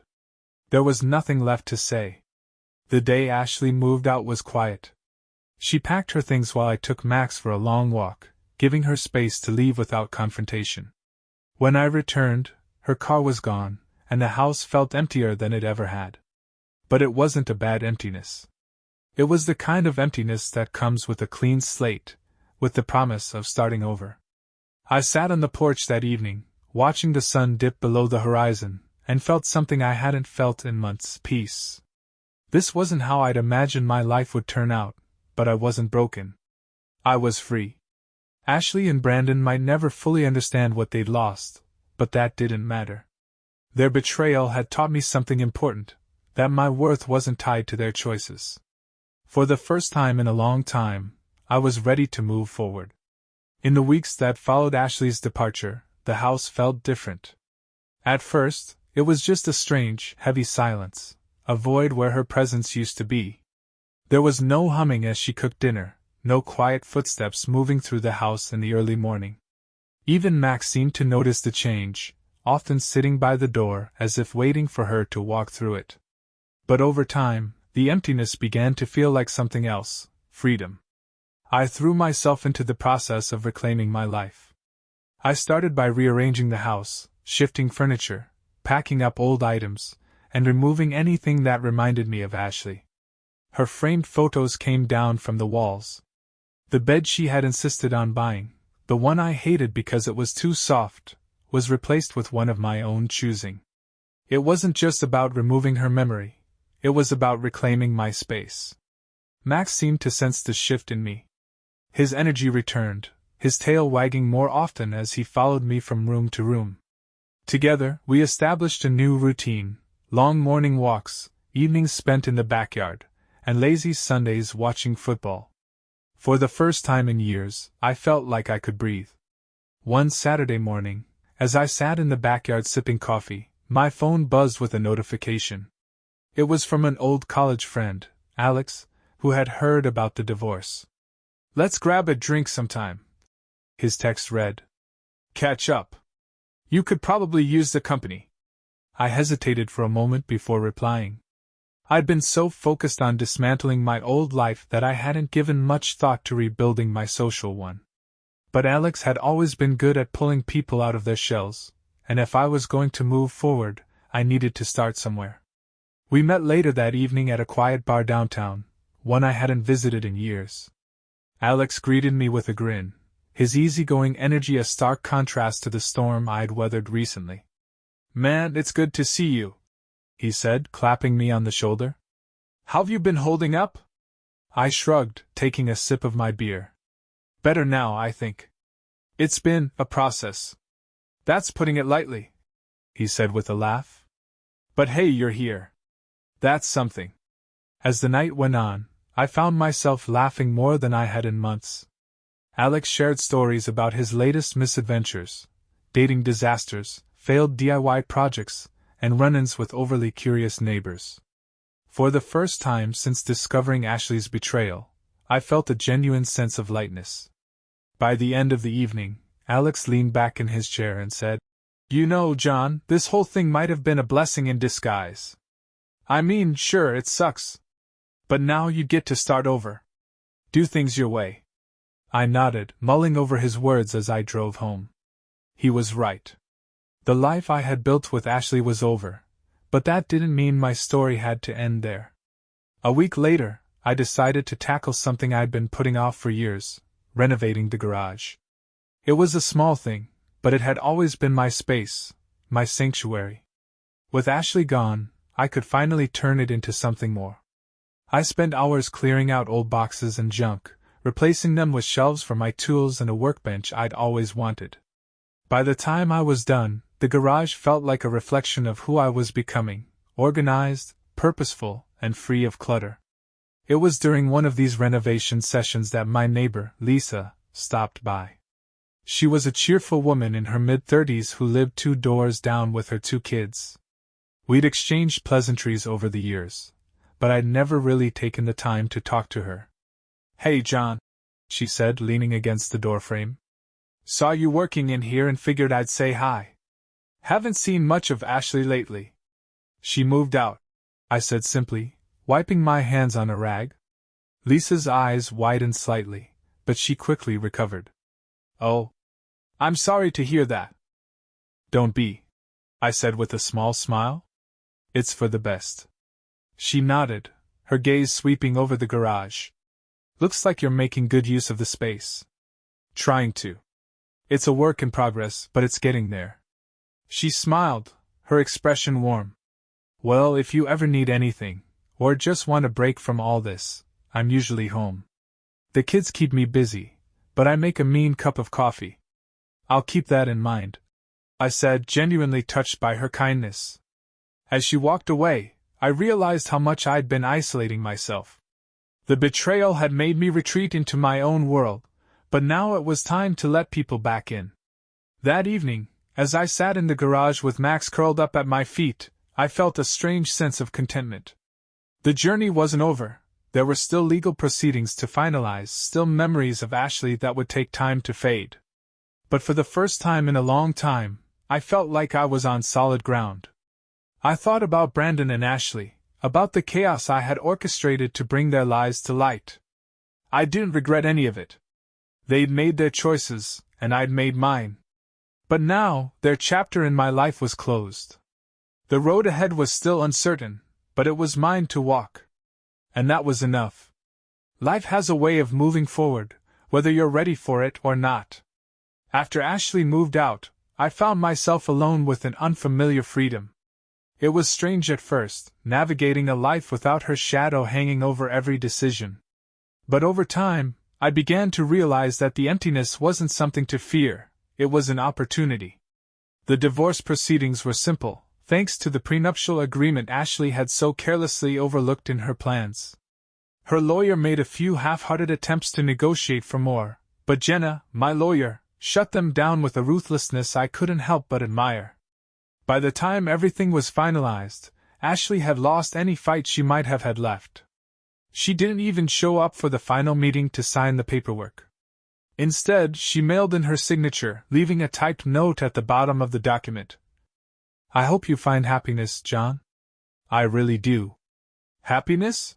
There was nothing left to say. The day Ashley moved out was quiet. She packed her things while I took Max for a long walk, giving her space to leave without confrontation. When I returned, her car was gone, and the house felt emptier than it ever had. But it wasn't a bad emptiness. It was the kind of emptiness that comes with a clean slate, with the promise of starting over. I sat on the porch that evening, watching the sun dip below the horizon, and felt something I hadn't felt in months: peace. This wasn't how I'd imagined my life would turn out, but I wasn't broken. I was free. Ashley and Brandon might never fully understand what they'd lost, but that didn't matter. Their betrayal had taught me something important, that my worth wasn't tied to their choices. For the first time in a long time, I was ready to move forward. In the weeks that followed Ashley's departure, the house felt different. At first, it was just a strange, heavy silence, a void where her presence used to be. There was no humming as she cooked dinner, no quiet footsteps moving through the house in the early morning. Even Max seemed to notice the change, often sitting by the door as if waiting for her to walk through it. But over time, the emptiness began to feel like something else: freedom. I threw myself into the process of reclaiming my life. I started by rearranging the house, shifting furniture, packing up old items, and removing anything that reminded me of Ashley. Her framed photos came down from the walls. The bed she had insisted on buying, the one I hated because it was too soft, was replaced with one of my own choosing. It wasn't just about removing her memory, it was about reclaiming my space. Max seemed to sense the shift in me. His energy returned, his tail wagging more often as he followed me from room to room. Together, we established a new routine: long morning walks, evenings spent in the backyard, and lazy Sundays watching football. For the first time in years, I felt like I could breathe. One Saturday morning, as I sat in the backyard sipping coffee, my phone buzzed with a notification. It was from an old college friend, Alex, who had heard about the divorce. "Let's grab a drink sometime," his text read. "Catch up. You could probably use the company." I hesitated for a moment before replying. I'd been so focused on dismantling my old life that I hadn't given much thought to rebuilding my social one. But Alex had always been good at pulling people out of their shells, and if I was going to move forward, I needed to start somewhere. We met later that evening at a quiet bar downtown, one I hadn't visited in years. Alex greeted me with a grin, his easygoing energy a stark contrast to the storm I'd weathered recently. "Man, it's good to see you," he said, clapping me on the shoulder. "How've you been holding up?" I shrugged, taking a sip of my beer. "Better now, I think. It's been a process." "That's putting it lightly," he said with a laugh. "But hey, you're here. That's something." As the night went on, I found myself laughing more than I had in months. Alex shared stories about his latest misadventures, dating disasters, failed DIY projects, and run-ins with overly curious neighbors. For the first time since discovering Ashley's betrayal, I felt a genuine sense of lightness. By the end of the evening, Alex leaned back in his chair and said, "You know, John, this whole thing might have been a blessing in disguise. I mean, sure, it sucks. But now you get to start over. Do things your way." I nodded, mulling over his words as I drove home. He was right. The life I had built with Ashley was over, but that didn't mean my story had to end there. A week later, I decided to tackle something I'd been putting off for years: renovating the garage. It was a small thing, but it had always been my space, my sanctuary. With Ashley gone, I could finally turn it into something more. I spent hours clearing out old boxes and junk, replacing them with shelves for my tools and a workbench I'd always wanted. By the time I was done, the garage felt like a reflection of who I was becoming: organized, purposeful, and free of clutter. It was during one of these renovation sessions that my neighbor, Lisa, stopped by. She was a cheerful woman in her mid-30s who lived 2 doors down with her 2 kids. We'd exchanged pleasantries over the years, but I'd never really taken the time to talk to her. "Hey, John," she said, leaning against the doorframe. "Saw you working in here and figured I'd say hi. Haven't seen much of Ashley lately." "She moved out," I said simply, wiping my hands on a rag. Lisa's eyes widened slightly, but she quickly recovered. "Oh, I'm sorry to hear that." "Don't be," I said with a small smile. "It's for the best." She nodded, her gaze sweeping over the garage. "Looks like you're making good use of the space." "Trying to. It's a work in progress, but it's getting there." She smiled, her expression warm. "Well, if you ever need anything, or just want a break from all this, I'm usually home. The kids keep me busy, but I make a mean cup of coffee." "I'll keep that in mind," I said, genuinely touched by her kindness. As she walked away, I realized how much I'd been isolating myself. The betrayal had made me retreat into my own world, but now it was time to let people back in. That evening, as I sat in the garage with Max curled up at my feet, I felt a strange sense of contentment. The journey wasn't over. There were still legal proceedings to finalize, still memories of Ashley that would take time to fade. But for the first time in a long time, I felt like I was on solid ground. I thought about Brandon and Ashley, about the chaos I had orchestrated to bring their lives to light. I didn't regret any of it. They'd made their choices, and I'd made mine. But now, their chapter in my life was closed. The road ahead was still uncertain, but it was mine to walk. And that was enough. Life has a way of moving forward, whether you're ready for it or not. After Ashley moved out, I found myself alone with an unfamiliar freedom. It was strange at first, navigating a life without her shadow hanging over every decision. But over time, I began to realize that the emptiness wasn't something to fear, it was an opportunity. The divorce proceedings were simple, thanks to the prenuptial agreement Ashley had so carelessly overlooked in her plans. Her lawyer made a few half-hearted attempts to negotiate for more, but Jenna, my lawyer, shut them down with a ruthlessness I couldn't help but admire. By the time everything was finalized, Ashley had lost any fight she might have had left. She didn't even show up for the final meeting to sign the paperwork. Instead, she mailed in her signature, leaving a typed note at the bottom of the document. "I hope you find happiness, John. I really do." Happiness?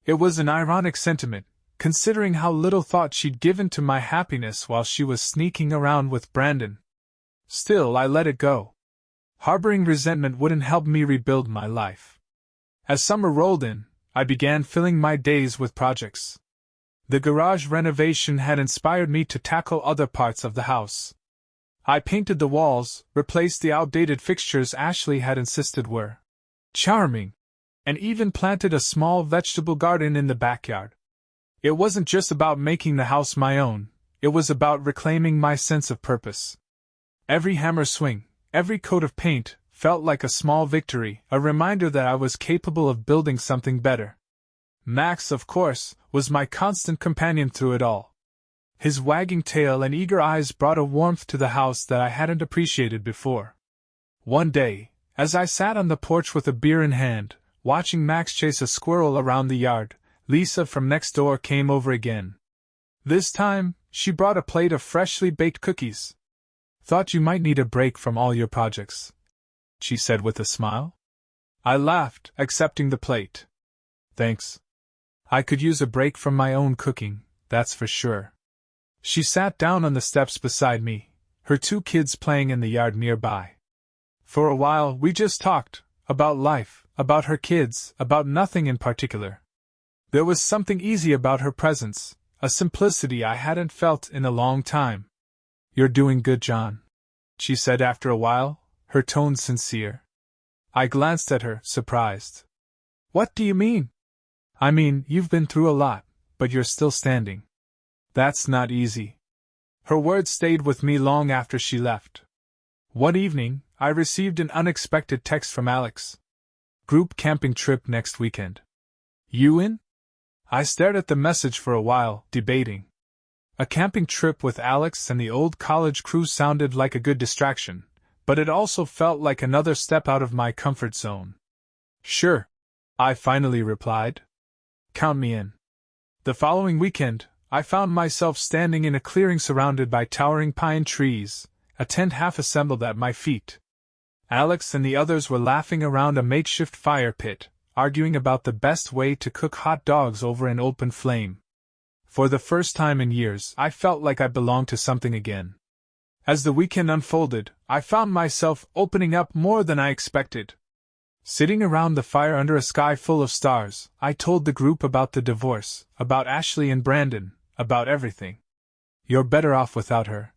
It was an ironic sentiment, considering how little thought she'd given to my happiness while she was sneaking around with Brandon. Still, I let it go. Harboring resentment wouldn't help me rebuild my life. As summer rolled in, I began filling my days with projects. The garage renovation had inspired me to tackle other parts of the house. I painted the walls, replaced the outdated fixtures Ashley had insisted were charming, and even planted a small vegetable garden in the backyard. It wasn't just about making the house my own, it was about reclaiming my sense of purpose. Every hammer swing, every coat of paint, felt like a small victory, a reminder that I was capable of building something better. Max, of course, was my constant companion through it all. His wagging tail and eager eyes brought a warmth to the house that I hadn't appreciated before. One day, as I sat on the porch with a beer in hand, watching Max chase a squirrel around the yard, Lisa from next door came over again. This time, she brought a plate of freshly baked cookies. "Thought you might need a break from all your projects," she said with a smile. I laughed, accepting the plate. "Thanks. I could use a break from my own cooking, that's for sure." She sat down on the steps beside me, her two kids playing in the yard nearby. For a while, we just talked, about life, about her kids, about nothing in particular. There was something easy about her presence, a simplicity I hadn't felt in a long time. "You're doing good, John," she said after a while, her tone sincere. I glanced at her, surprised. "What do you mean?" "I mean, you've been through a lot, but you're still standing. That's not easy." Her words stayed with me long after she left. One evening, I received an unexpected text from Alex. "Group camping trip next weekend. You in?" I stared at the message for a while, debating. A camping trip with Alex and the old college crew sounded like a good distraction, but it also felt like another step out of my comfort zone. "Sure," I finally replied. "Count me in." The following weekend, I found myself standing in a clearing surrounded by towering pine trees, a tent half assembled at my feet. Alex and the others were laughing around a makeshift fire pit, arguing about the best way to cook hot dogs over an open flame. For the first time in years, I felt like I belonged to something again. As the weekend unfolded, I found myself opening up more than I expected. Sitting around the fire under a sky full of stars, I told the group about the divorce, about Ashley and Brandon, about everything. "You're better off without her,"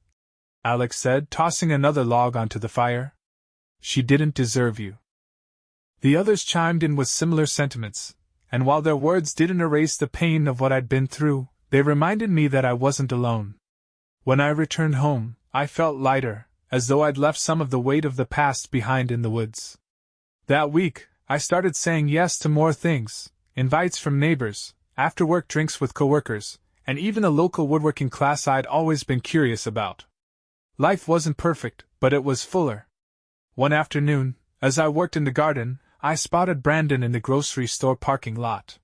Alex said, tossing another log onto the fire. "She didn't deserve you." The others chimed in with similar sentiments, and while their words didn't erase the pain of what I'd been through, they reminded me that I wasn't alone. When I returned home, I felt lighter, as though I'd left some of the weight of the past behind in the woods. That week, I started saying yes to more things, invites from neighbors, after-work drinks with coworkers, and even a local woodworking class I'd always been curious about. Life wasn't perfect, but it was fuller. One afternoon, as I worked in the garden, I spotted Brandon in the grocery store parking lot.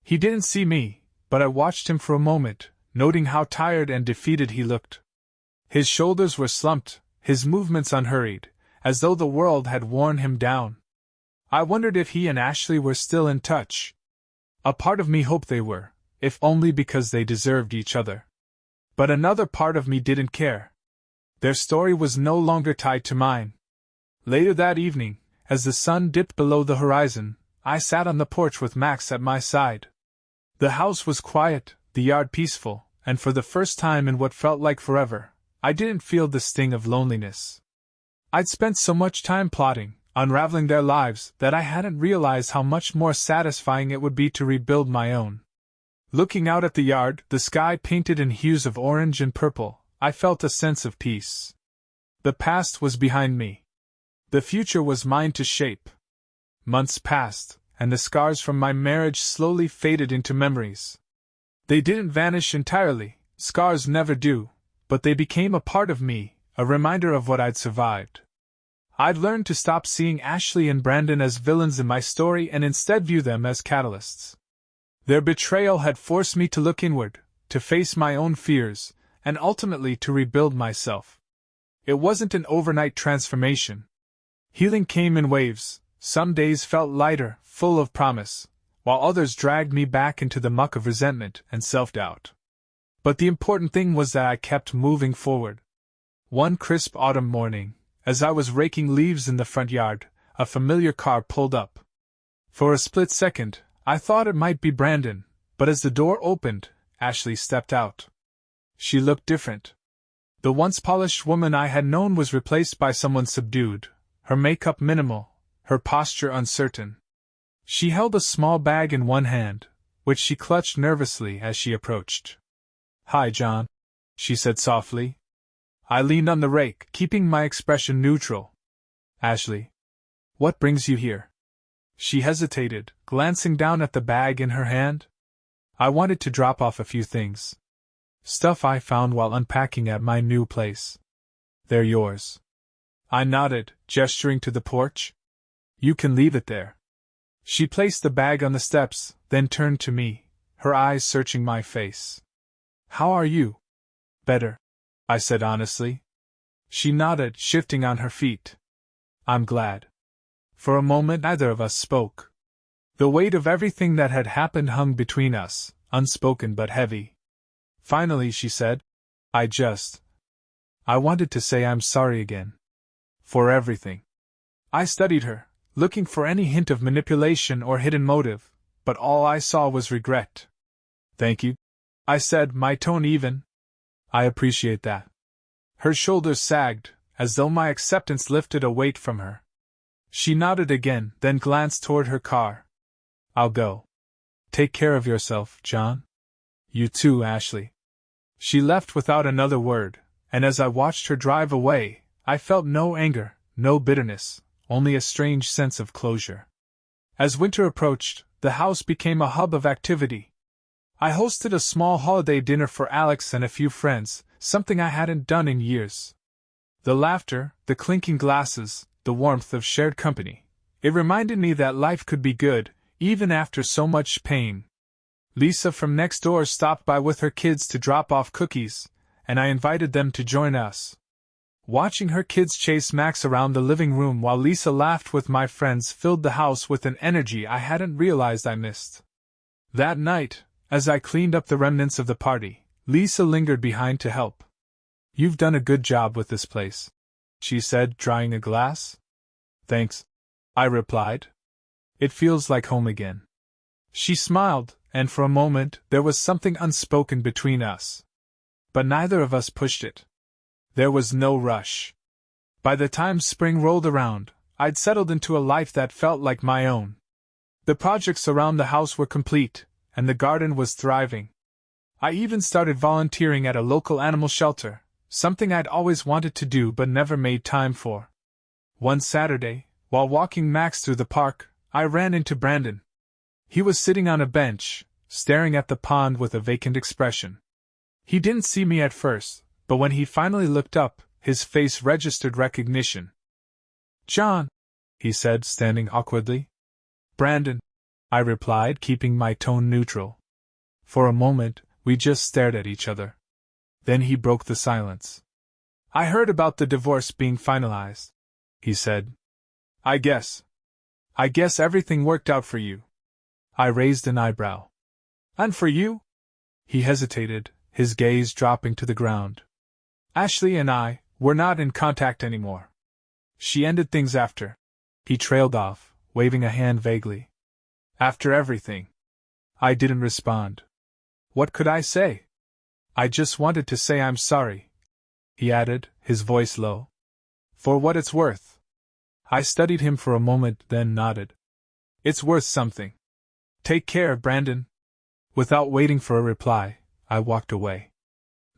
He didn't see me, but I watched him for a moment, noting how tired and defeated he looked. His shoulders were slumped, his movements unhurried, as though the world had worn him down. I wondered if he and Ashley were still in touch. A part of me hoped they were, if only because they deserved each other. But another part of me didn't care. Their story was no longer tied to mine. Later that evening, as the sun dipped below the horizon, I sat on the porch with Max at my side. The house was quiet, the yard peaceful, and for the first time in what felt like forever, I didn't feel the sting of loneliness. I'd spent so much time plotting, unraveling their lives, that I hadn't realized how much more satisfying it would be to rebuild my own. Looking out at the yard, the sky painted in hues of orange and purple, I felt a sense of peace. The past was behind me. The future was mine to shape. Months passed, and the scars from my marriage slowly faded into memories. They didn't vanish entirely, scars never do, but they became a part of me, a reminder of what I'd survived. I'd learned to stop seeing Ashley and Brandon as villains in my story and instead view them as catalysts. Their betrayal had forced me to look inward, to face my own fears, and ultimately to rebuild myself. It wasn't an overnight transformation. Healing came in waves. Some days felt lighter, full of promise, while others dragged me back into the muck of resentment and self-doubt. But the important thing was that I kept moving forward. One crisp autumn morning, as I was raking leaves in the front yard, a familiar car pulled up. For a split second, I thought it might be Brandon, but as the door opened, Ashley stepped out. She looked different. The once polished woman I had known was replaced by someone subdued, her makeup minimal, her posture uncertain. She held a small bag in one hand, which she clutched nervously as she approached. "Hi, John," she said softly. I leaned on the rake, keeping my expression neutral. "Ashley, what brings you here?" She hesitated, glancing down at the bag in her hand. "I wanted to drop off a few things. Stuff I found while unpacking at my new place. They're yours." I nodded, gesturing to the porch. "You can leave it there." She placed the bag on the steps, then turned to me, her eyes searching my face. "How are you?" "Better," I said honestly. She nodded, shifting on her feet. "I'm glad." For a moment neither of us spoke. The weight of everything that had happened hung between us, unspoken but heavy. Finally she said, I wanted to say I'm sorry again. For everything." I studied her, looking for any hint of manipulation or hidden motive, but all I saw was regret. "Thank you," I said, my tone even. "I appreciate that." Her shoulders sagged, as though my acceptance lifted a weight from her. She nodded again, then glanced toward her car. "I'll go. Take care of yourself, John." "You too, Ashley." She left without another word, and as I watched her drive away, I felt no anger, no bitterness, only a strange sense of closure. As winter approached, the house became a hub of activity. I hosted a small holiday dinner for Alex and a few friends, something I hadn't done in years. The laughter, the clinking glasses, the warmth of shared company. It reminded me that life could be good, even after so much pain. Lisa from next door stopped by with her kids to drop off cookies, and I invited them to join us. Watching her kids chase Max around the living room while Lisa laughed with my friends filled the house with an energy I hadn't realized I missed. That night, as I cleaned up the remnants of the party, Lisa lingered behind to help. "You've done a good job with this place," she said, drying a glass. "Thanks," I replied. "It feels like home again." She smiled, and for a moment there was something unspoken between us. But neither of us pushed it. There was no rush. By the time spring rolled around, I'd settled into a life that felt like my own. The projects around the house were complete, and the garden was thriving. I even started volunteering at a local animal shelter, something I'd always wanted to do but never made time for. One Saturday, while walking Max through the park, I ran into Brandon. He was sitting on a bench, staring at the pond with a vacant expression. He didn't see me at first, but when he finally looked up, his face registered recognition. "John," he said, standing awkwardly. "Brandon," I replied, keeping my tone neutral. For a moment, we just stared at each other. Then he broke the silence. "I heard about the divorce being finalized," he said. "I guess." I guess everything worked out for you. I raised an eyebrow. And for you? He hesitated, his gaze dropping to the ground. Ashley and I, we're not in contact anymore. She ended things after. He trailed off, waving a hand vaguely. After everything. I didn't respond. What could I say? I just wanted to say I'm sorry, he added, his voice low. For what it's worth. I studied him for a moment, then nodded. It's worth something. Take care, Brandon. Without waiting for a reply, I walked away.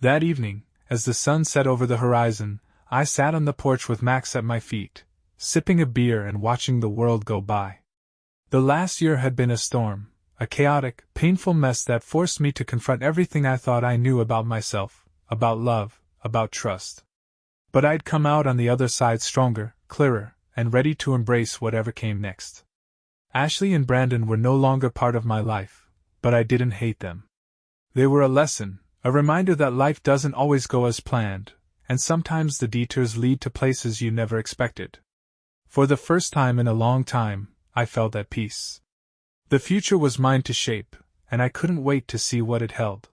That evening, as the sun set over the horizon, I sat on the porch with Max at my feet, sipping a beer and watching the world go by. The last year had been a storm, a chaotic, painful mess that forced me to confront everything I thought I knew about myself, about love, about trust. But I'd come out on the other side stronger, clearer, and ready to embrace whatever came next. Ashley and Brandon were no longer part of my life, but I didn't hate them. They were a lesson, a reminder that life doesn't always go as planned, and sometimes the detours lead to places you never expected. For the first time in a long time, I felt at peace. The future was mine to shape, and I couldn't wait to see what it held.